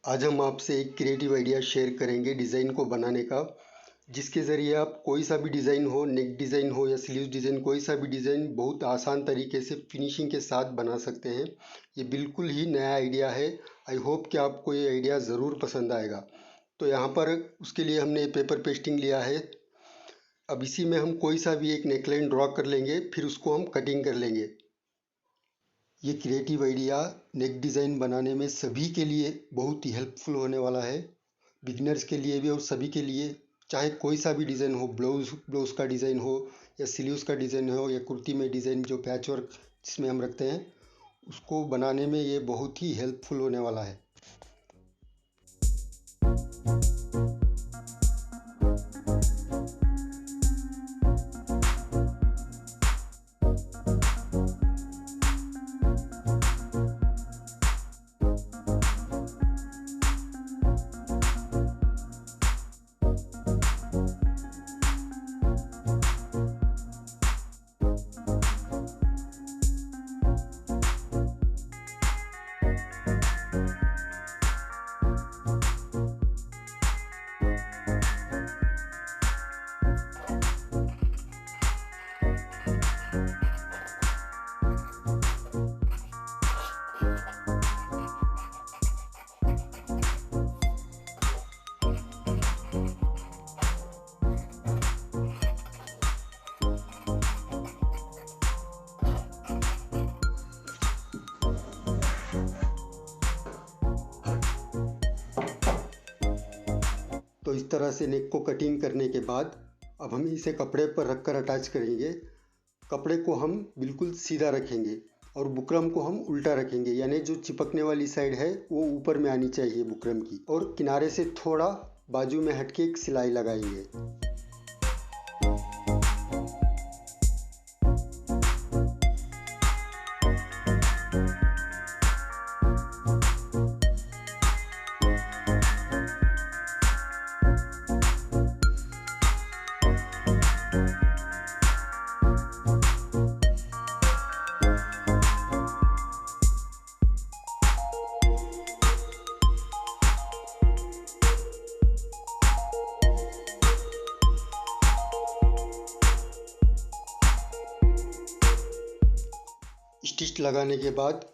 आज हम आपसे एक क्रिएटिव आइडिया शेयर करेंगे डिज़ाइन को बनाने का, जिसके ज़रिए आप कोई सा भी डिज़ाइन हो, नेक डिज़ाइन हो या स्लीव्स डिज़ाइन, कोई सा भी डिज़ाइन बहुत आसान तरीके से फिनिशिंग के साथ बना सकते हैं। ये बिल्कुल ही नया आइडिया है। आई होप कि आपको ये आइडिया ज़रूर पसंद आएगा। तो यहाँ पर उसके लिए हमने पेपर पेस्टिंग लिया है। अब इसी में हम कोई सा भी एक नेकलाइन ड्रॉ कर लेंगे, फिर उसको हम कटिंग कर लेंगे। ये क्रिएटिव आइडिया नेक डिज़ाइन बनाने में सभी के लिए बहुत ही हेल्पफुल होने वाला है, बिगिनर्स के लिए भी और सभी के लिए। चाहे कोई सा भी डिज़ाइन हो, ब्लाउज़ का डिज़ाइन हो या स्लीव्स का डिज़ाइन हो या कुर्ती में डिज़ाइन जो पैच वर्क जिसमें हम रखते हैं, उसको बनाने में ये बहुत ही हेल्पफुल होने वाला है। तो इस तरह से नेक को कटिंग करने के बाद अब हम इसे कपड़े पर रख कर अटैच करेंगे। कपड़े को हम बिल्कुल सीधा रखेंगे और बुकरम को हम उल्टा रखेंगे, यानी जो चिपकने वाली साइड है वो ऊपर में आनी चाहिए बुकरम की, और किनारे से थोड़ा बाजू में हटके एक सिलाई लगाएंगे। स्टिच लगाने के बाद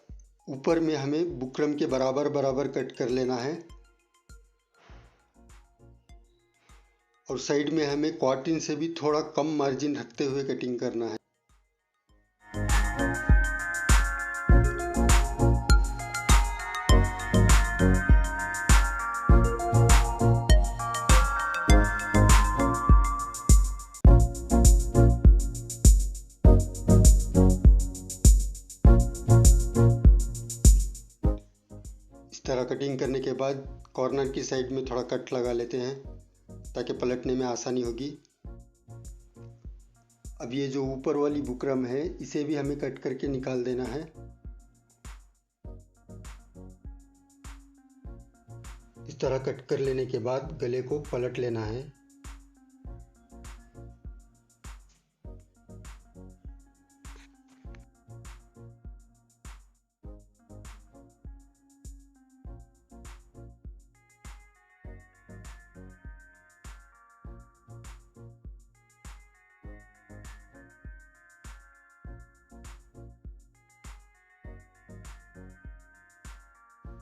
ऊपर में हमें बुकरम के बराबर बराबर कट कर लेना है और साइड में हमें कॉटन से भी थोड़ा कम मार्जिन रखते हुए कटिंग करना है। तरह कटिंग करने के बाद कॉर्नर की साइड में थोड़ा कट लगा लेते हैं ताकि पलटने में आसानी होगी। अब ये जो ऊपर वाली बुकरम है इसे भी हमें कट करके निकाल देना है। इस तरह कट कर लेने के बाद गले को पलट लेना है।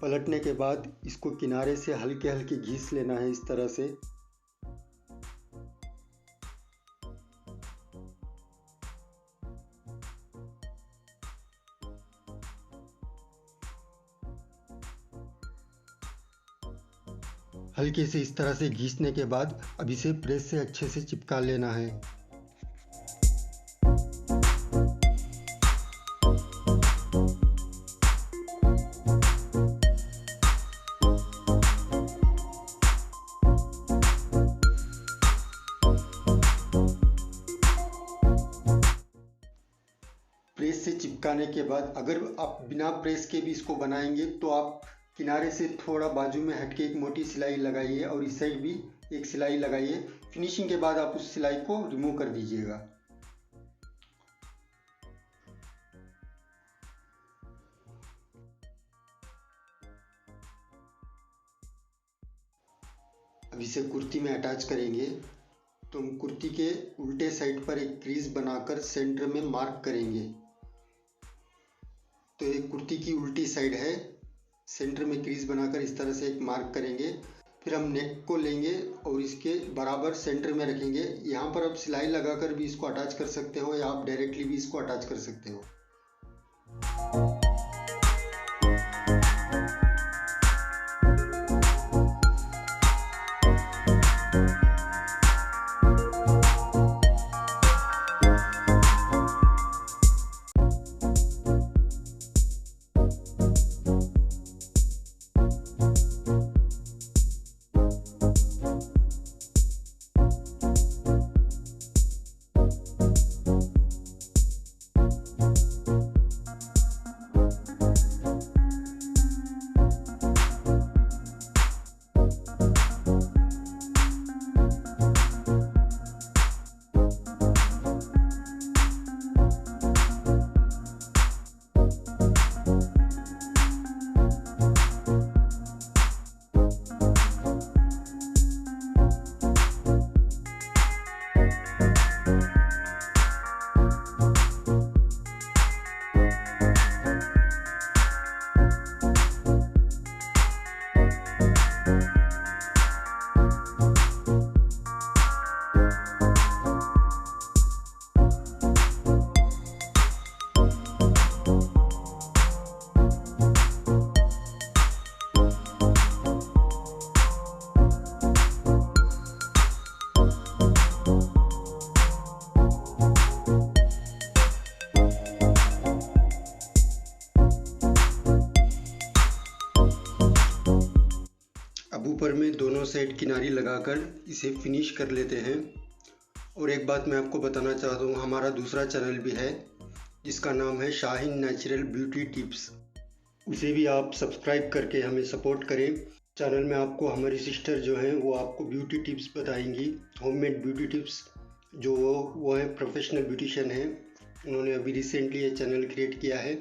पलटने के बाद इसको किनारे से हल्के हल्के घिस लेना है इस तरह से। हल्के से इस तरह से घिसने के बाद अब इसे प्रेस से अच्छे से चिपका लेना है। प्रेस से चिपकाने के बाद अगर आप बिना प्रेस के भी इसको बनाएंगे तो आप किनारे से थोड़ा बाजू में हटके एक मोटी सिलाई लगाइए और इस साइड भी एक सिलाई लगाइए। फिनिशिंग के बाद आप उस सिलाई को रिमूव कर दीजिएगा। अब इसे कुर्ती में अटैच करेंगे। तो हम कुर्ती के उल्टे साइड पर एक क्रीज बनाकर सेंटर में मार्क करेंगे। तो ये कुर्ती की उल्टी साइड है, सेंटर में क्रीज बनाकर इस तरह से एक मार्क करेंगे। फिर हम नेक को लेंगे और इसके बराबर सेंटर में रखेंगे। यहाँ पर आप सिलाई लगाकर भी इसको अटैच कर सकते हो या आप डायरेक्टली भी इसको अटैच कर सकते हो। अब ऊपर में दोनों साइड किनारी लगाकर इसे फिनिश कर लेते हैं। और एक बात मैं आपको बताना चाहता हूँ, हमारा दूसरा चैनल भी है जिसका नाम है शाहीन नेचुरल ब्यूटी टिप्स। उसे भी आप सब्सक्राइब करके हमें सपोर्ट करें। चैनल में आपको हमारी सिस्टर जो हैं वो आपको ब्यूटी टिप्स बताएंगी, होममेड ब्यूटी टिप्स। जो वो है प्रोफेशनल ब्यूटिशियन हैं, उन्होंने अभी रिसेंटली ये चैनल क्रिएट किया है,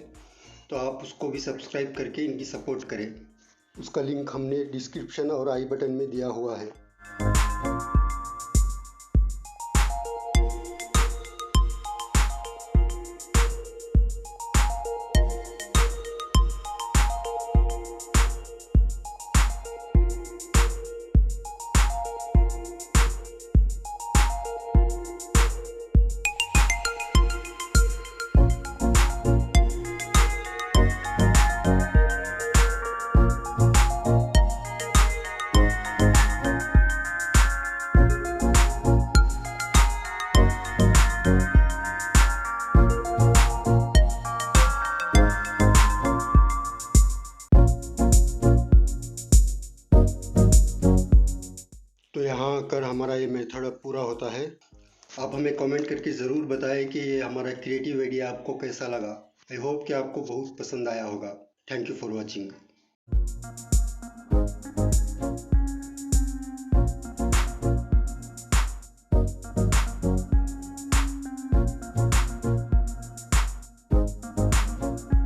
तो आप उसको भी सब्सक्राइब करके इनकी सपोर्ट करें। उसका लिंक हमने डिस्क्रिप्शन और आई बटन में दिया हुआ है। तो यहाँ आकर हमारा ये मेथड अब पूरा होता है। आप हमें कमेंट करके ज़रूर बताएं कि ये हमारा क्रिएटिव आइडिया आपको कैसा लगा। आई होप कि आपको बहुत पसंद आया होगा। Thank you for watching.